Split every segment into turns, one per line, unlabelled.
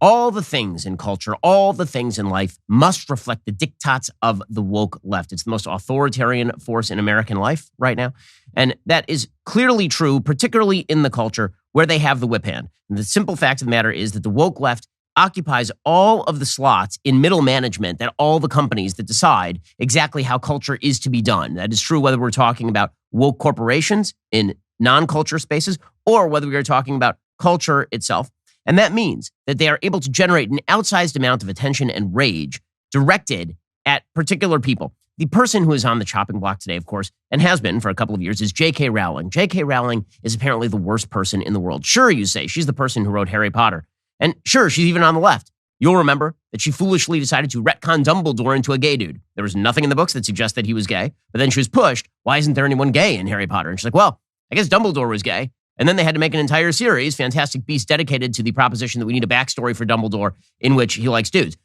All the things in culture, all the things in life must reflect the diktats of the woke left. It's the most authoritarian force in American life right now. And that is clearly true, particularly in the culture where they have the whip hand. And the simple fact of the matter is that the woke left occupies all of the slots in middle management at all the companies that decide exactly how culture is to be done. That is true whether we're talking about woke corporations in non-culture spaces or whether we are talking about culture itself. And that means that they are able to generate an outsized amount of attention and rage directed at particular people. The person who is on the chopping block today, of course, and has been for a couple of years, is J.K. Rowling. J.K. Rowling is apparently the worst person in the world. Sure, you say, she's the person who wrote Harry Potter. And sure, she's even on the left. You'll remember that she foolishly decided to retcon Dumbledore into a gay dude. There was nothing in the books that suggests that he was gay. But then she was pushed, why isn't there anyone gay in Harry Potter? And she's like, well, I guess Dumbledore was gay. And then they had to make an entire series, Fantastic Beasts, dedicated to the proposition that we need a backstory for Dumbledore in which he likes dudes.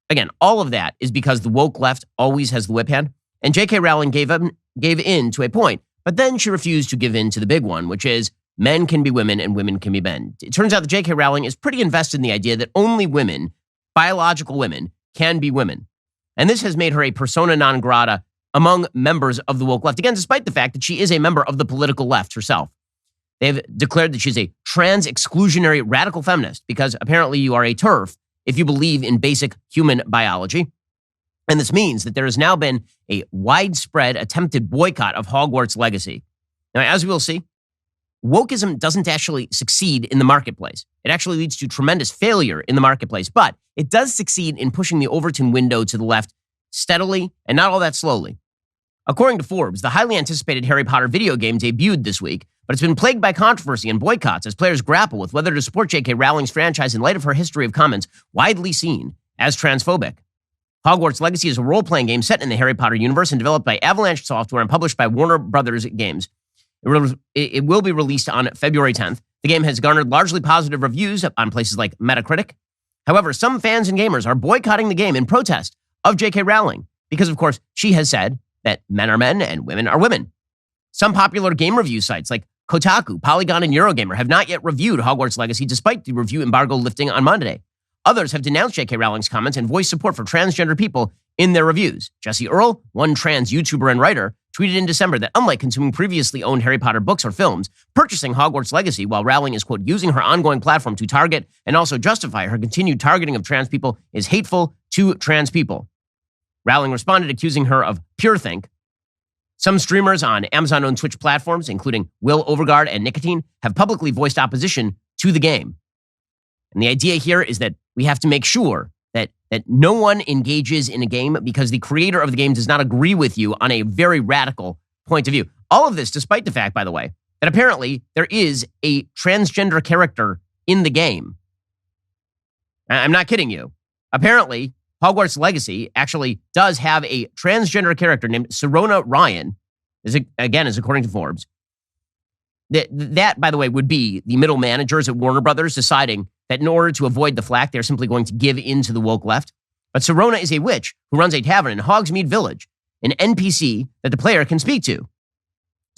Again, all of that is because the woke left always has the whip hand. And J.K. Rowling gave in to a point, but then she refused to give in to the big one, which is men can be women and women can be men. It turns out that J.K. Rowling is pretty invested in the idea that only women, biological women, can be women. And this has made her a persona non grata among members of the woke left. Again, despite the fact that she is a member of the political left herself. They've declared that she's a trans-exclusionary radical feminist because apparently you are a TERF if you believe in basic human biology. And this means that there has now been a widespread attempted boycott of Hogwarts Legacy. Now, as we will see, wokeism doesn't actually succeed in the marketplace. It actually leads to tremendous failure in the marketplace, but it does succeed in pushing the Overton window to the left steadily and not all that slowly. According to Forbes, the highly anticipated Harry Potter video game debuted this week, but it's been plagued by controversy and boycotts as players grapple with whether to support J.K. Rowling's franchise in light of her history of comments widely seen as transphobic. Hogwarts Legacy is a role-playing game set in the Harry Potter universe and developed by Avalanche Software and published by Warner Brothers Games. It will be released on February 10th. The game has garnered largely positive reviews on places like Metacritic. However, some fans and gamers are boycotting the game in protest of J.K. Rowling because, of course, she has said that men are men and women are women. Some popular game review sites like Kotaku, Polygon, and Eurogamer have not yet reviewed Hogwarts Legacy despite the review embargo lifting on Monday. Others have denounced J.K. Rowling's comments and voiced support for transgender people in their reviews. Jesse Earl, one trans YouTuber and writer, tweeted in December that unlike consuming previously owned Harry Potter books or films, purchasing Hogwarts Legacy while Rowling is, quote, using her ongoing platform to target and also justify her continued targeting of trans people is hateful to trans people. Rowling responded accusing her of purethink. Some streamers on Amazon-owned Twitch platforms, including Will Overguard and Nicotine, have publicly voiced opposition to the game. And the idea here is that we have to make sure that no one engages in a game because the creator of the game does not agree with you on a very radical point of view. All of this, despite the fact, by the way, that apparently there is a transgender character in the game. I'm not kidding you. Apparently, Hogwarts Legacy actually does have a transgender character named Serona Ryan, again, is according to Forbes. That, by the way, would be the middle managers at Warner Brothers deciding that in order to avoid the flack, they're simply going to give in to the woke left. But Serona is a witch who runs a tavern in Hogsmeade Village, an NPC that the player can speak to.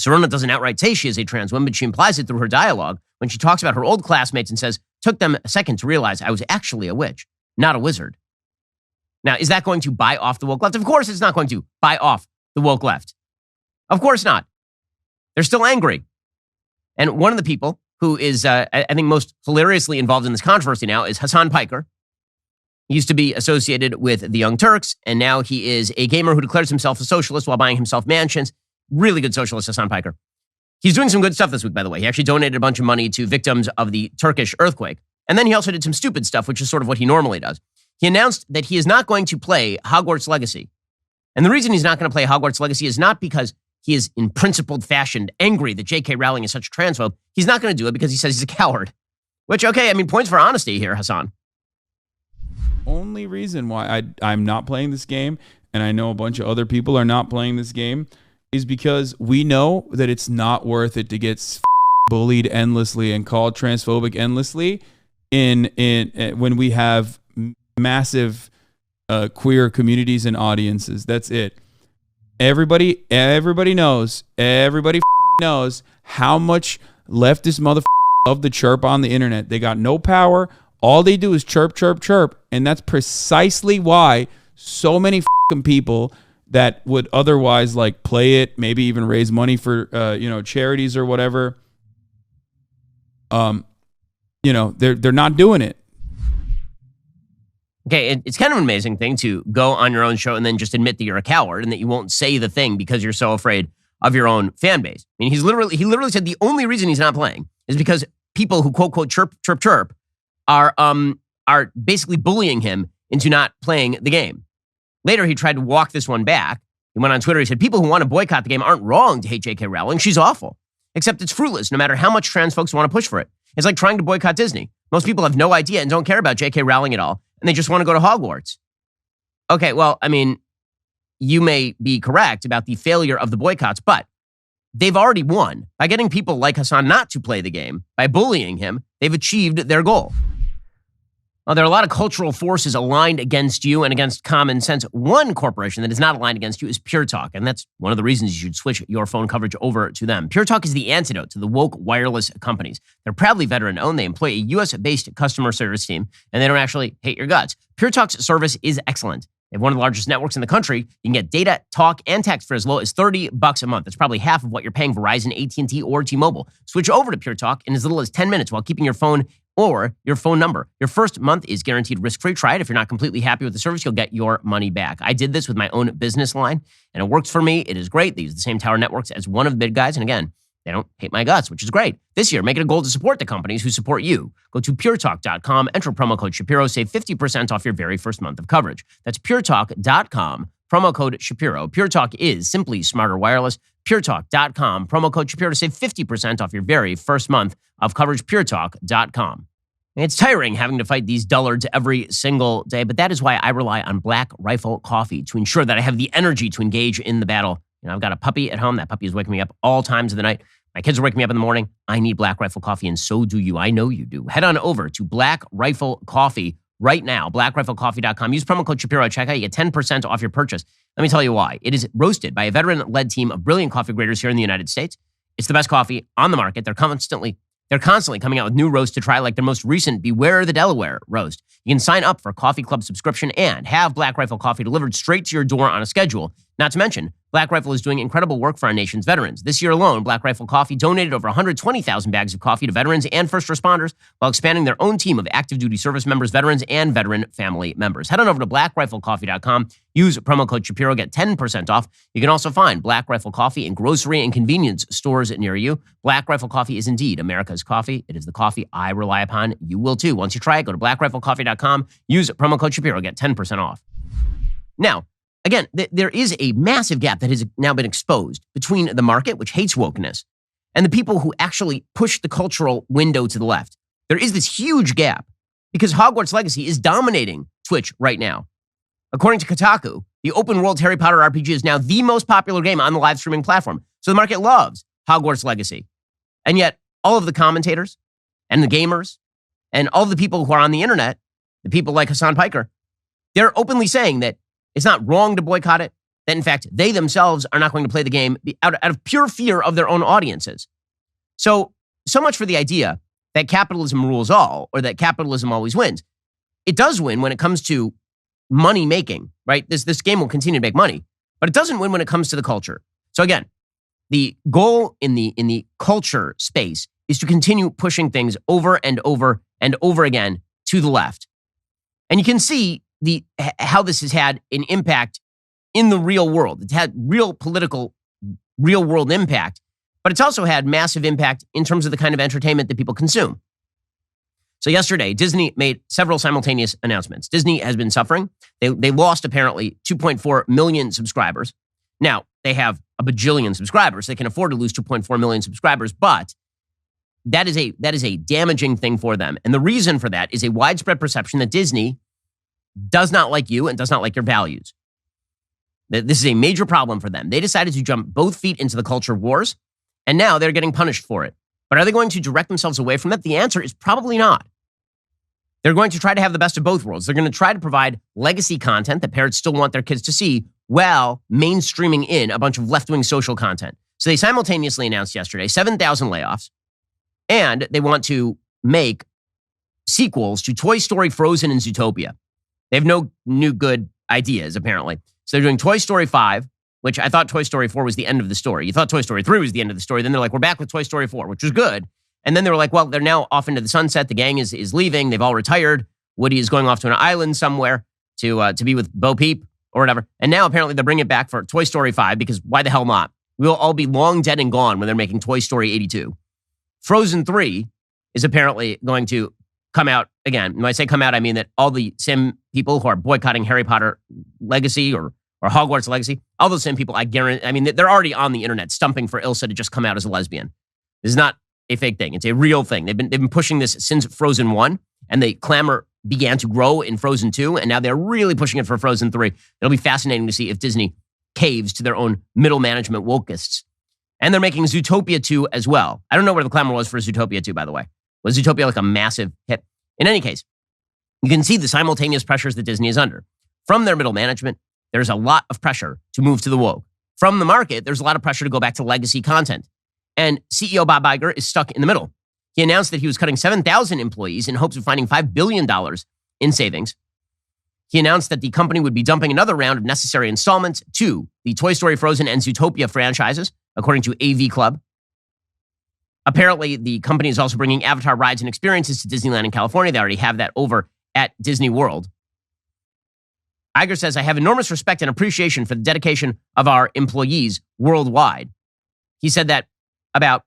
Serona doesn't outright say she is a trans woman, but she implies it through her dialogue when she talks about her old classmates and says, took them a second to realize I was actually a witch, not a wizard. Now, is that going to buy off the woke left? Of course it's not going to buy off the woke left. Of course not. They're still angry. And one of the people who is, I think, most hilariously involved in this controversy now is Hasan Piker. He used to be associated with the Young Turks, and now he is a gamer who declares himself a socialist while buying himself mansions. Really good socialist, Hasan Piker. He's doing some good stuff this week, by the way. He actually donated a bunch of money to victims of the Turkish earthquake. And then he also did some stupid stuff, which is sort of what he normally does. He announced that he is not going to play Hogwarts Legacy. And the reason he's not going to play Hogwarts Legacy is not because he is in principled fashion angry that J.K. Rowling is such a transphobe. He's not going to do it because he says he's a coward. Which, okay, I mean, points for honesty here, Hasan.
Only reason why I'm not playing this game, and I know a bunch of other people are not playing this game, is because we know that it's not worth it to get bullied endlessly and called transphobic endlessly in when we have massive queer communities and audiences. That's it. Everybody knows how much leftist motherfuckers love the chirp on the internet. They got no power. All they do is chirp, chirp, chirp. And that's precisely why so many fucking people that would otherwise like play it, maybe even raise money for, charities or whatever, they're not doing it.
Okay, it's kind of an amazing thing to go on your own show and then just admit that you're a coward and that you won't say the thing because you're so afraid of your own fan base. I mean, he literally said the only reason he's not playing is because people who quote chirp chirp chirp are basically bullying him into not playing the game. Later, he tried to walk this one back. He went on Twitter. He said, people who want to boycott the game aren't wrong to hate J.K. Rowling. She's awful. Except it's fruitless, no matter how much trans folks want to push for it. It's like trying to boycott Disney. Most people have no idea and don't care about J.K. Rowling at all, and they just want to go to Hogwarts. Okay, well, I mean, you may be correct about the failure of the boycotts, but they've already won. By getting people like Hasan not to play the game, by bullying him, they've achieved their goal. Well, there are a lot of cultural forces aligned against you and against common sense. One corporation that is not aligned against you is Pure Talk, and that's one of the reasons you should switch your phone coverage over to them. Pure Talk is the antidote to the woke wireless companies. They're proudly veteran-owned. They employ a U.S.-based customer service team, and they don't actually hate your guts. Pure Talk's service is excellent. They have one of the largest networks in the country. You can get data, talk, and text for as low as $30 a month. That's probably half of what you're paying Verizon, AT&T, or T-Mobile. Switch over to Pure Talk in as little as 10 minutes while keeping your phone or your phone number. Your first month is guaranteed risk-free. Try it. If you're not completely happy with the service, you'll get your money back. I did this with my own business line, and it works for me. It is great. They use the same tower networks as one of the big guys, and again, they don't hate my guts, which is great. This year, make it a goal to support the companies who support you. Go to puretalk.com, enter promo code Shapiro, save 50% off your very first month of coverage. That's puretalk.com, promo code Shapiro. Pure Talk is simply smarter wireless. puretalk.com, promo code Shapiro to save 50% off your very first month of coverage. puretalk.com. It's tiring having to fight these dullards every single day, but that is why I rely on Black Rifle Coffee to ensure that I have the energy to engage in the battle. I've got a puppy at home. That puppy is waking me up all times of the night. My kids are waking me up in the morning. I need Black Rifle Coffee, and so do you. I know you do. Head on over to Black Rifle Coffee right now, blackriflecoffee.com. Use promo code Shapiro at checkout. You get 10% off your purchase. Let me tell you why. It is roasted by a veteran-led team of brilliant coffee graders here in the United States. It's the best coffee on the market. They're constantly coming out with new roasts to try, like their most recent Beware the Delaware roast. You can sign up for a coffee club subscription and have Black Rifle Coffee delivered straight to your door on a schedule. Not to mention, Black Rifle is doing incredible work for our nation's veterans. This year alone, Black Rifle Coffee donated over 120,000 bags of coffee to veterans and first responders while expanding their own team of active duty service members, veterans, and veteran family members. Head on over to blackriflecoffee.com. Use promo code Shapiro. Get 10% off. You can also find Black Rifle Coffee in grocery and convenience stores near you. Black Rifle Coffee is indeed America's coffee. It is the coffee I rely upon. You will too. Once you try it, go to blackriflecoffee.com. Use promo code Shapiro. Get 10% off. Now, again, there is a massive gap that has now been exposed between the market, which hates wokeness, and the people who actually push the cultural window to the left. There is this huge gap because Hogwarts Legacy is dominating Twitch right now. According to Kotaku, the open world Harry Potter RPG is now the most popular game on the live streaming platform. So the market loves Hogwarts Legacy. And yet, all of the commentators and the gamers and all of the people who are on the internet, the people like Hasan Piker, they're openly saying that it's not wrong to boycott it, that in fact, they themselves are not going to play the game out of pure fear of their own audiences. So much for the idea that capitalism rules all or that capitalism always wins. It does win when it comes to money making, right? This game will continue to make money, but it doesn't win when it comes to the culture. So again, the goal in the culture space is to continue pushing things over and over and over again to the left. And you can see how this has had an impact in the real world. It's had real political, real world impact, but it's also had massive impact in terms of the kind of entertainment that people consume. So yesterday, Disney made several simultaneous announcements. Disney has been suffering. They lost apparently 2.4 million subscribers. Now, they have a bajillion subscribers. They can afford to lose 2.4 million subscribers, but that is a damaging thing for them. And the reason for that is a widespread perception that Disney does not like you and does not like your values. This is a major problem for them. They decided to jump both feet into the culture wars, and now they're getting punished for it. But are they going to direct themselves away from that? The answer is probably not. They're going to try to have the best of both worlds. They're going to try to provide legacy content that parents still want their kids to see while mainstreaming in a bunch of left-wing social content. So they simultaneously announced yesterday 7,000 layoffs, and they want to make sequels to Toy Story, Frozen, and Zootopia. They have no new good ideas, apparently. So they're doing Toy Story 5, which I thought Toy Story 4 was the end of the story. You thought Toy Story 3 was the end of the story. Then they're like, we're back with Toy Story 4, which was good. And then they were like, well, they're now off into the sunset. The gang is leaving. They've all retired. Woody is going off to an island somewhere to be with Bo Peep or whatever. And now apparently they're bringing it back for Toy Story 5 because why the hell not? We'll all be long dead and gone when they're making Toy Story 82. Frozen 3 is apparently going to come out again. When I say come out, I mean that all the sim people who are boycotting Harry Potter Legacy or Hogwarts Legacy, all those same people, I guarantee, I mean, they're already on the internet stumping for Ilsa to just come out as a lesbian. This is not a fake thing. It's a real thing. They've been pushing this since Frozen 1, and the clamor began to grow in Frozen 2, and now they're really pushing it for Frozen 3. It'll be fascinating to see if Disney caves to their own middle management wokeists. And they're making Zootopia 2 as well. I don't know where the clamor was for Zootopia 2, by the way. Was Zootopia like a massive hit? In any case, you can see the simultaneous pressures that Disney is under. From their middle management, there's a lot of pressure to move to the woke. From the market, there's a lot of pressure to go back to legacy content. And CEO Bob Iger is stuck in the middle. He announced that he was cutting 7,000 employees in hopes of finding $5 billion in savings. He announced that the company would be dumping another round of necessary installments to the Toy Story, Frozen, and Zootopia franchises, according to AV Club. Apparently, the company is also bringing Avatar rides and experiences to Disneyland in California. They already have that over at Disney World. Iger says, I have enormous respect and appreciation for the dedication of our employees worldwide. He said that about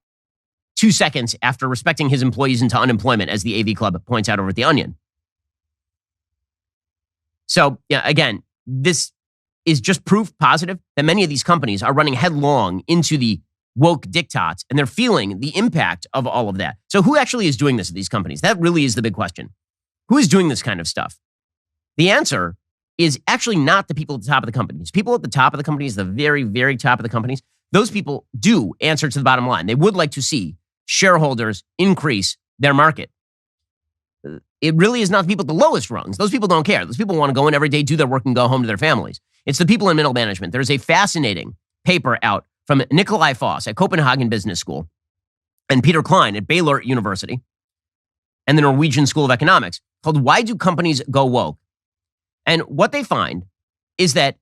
2 seconds after respecting his employees into unemployment, as the AV Club points out over at The Onion. So, yeah, again, this is just proof positive that many of these companies are running headlong into the woke diktats, and they're feeling the impact of all of that. So who actually is doing this at these companies? That really is the big question. Who is doing this kind of stuff? The answer is actually not the people at the top of the companies. People at the top of the companies, the very, very top of the companies, those people do answer to the bottom line. They would like to see shareholders increase their market. It really is not the people at the lowest rungs. Those people don't care. Those people want to go in every day, do their work, and go home to their families. It's the people in middle management. There's a fascinating paper out from Nikolai Foss at Copenhagen Business School and Peter Klein at Baylor University and the Norwegian School of Economics called Why Do Companies Go Woke? And what they find is that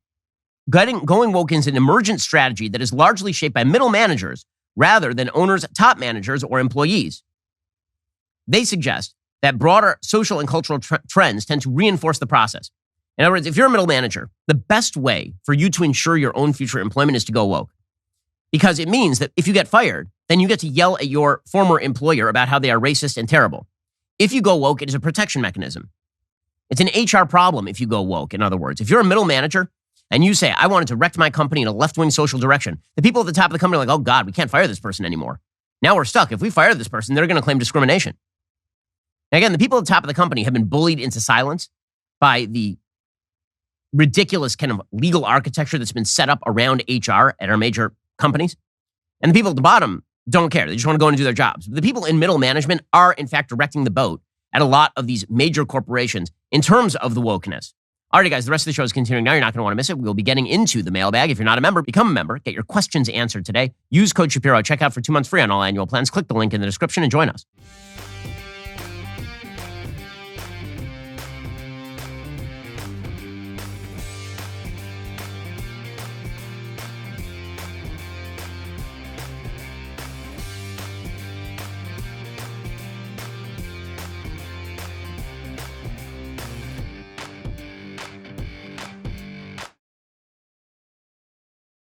going woke is an emergent strategy that is largely shaped by middle managers rather than owners, top managers, or employees. They suggest that broader social and cultural trends tend to reinforce the process. In other words, if you're a middle manager, the best way for you to ensure your own future employment is to go woke. Because it means that if you get fired, then you get to yell at your former employer about how they are racist and terrible. If you go woke, it is a protection mechanism. It's an HR problem if you go woke, in other words. If you're a middle manager and you say, I wanted to direct my company in a left-wing social direction, the people at the top of the company are like, oh God, we can't fire this person anymore. Now we're stuck. If we fire this person, they're going to claim discrimination. And again, the people at the top of the company have been bullied into silence by the ridiculous kind of legal architecture that's been set up around HR at our major companies. And the people at the bottom don't care. They just want to go in and do their jobs. The people in middle management are, in fact, directing the boat at a lot of these major corporations in terms of the wokeness. All right, guys, the rest of the show is continuing now. You're not going to want to miss it. We'll be getting into the mailbag. If you're not a member, become a member. Get your questions answered today. Use code Shapiro. Check out for 2 months free on all annual plans. Click the link in the description and join us.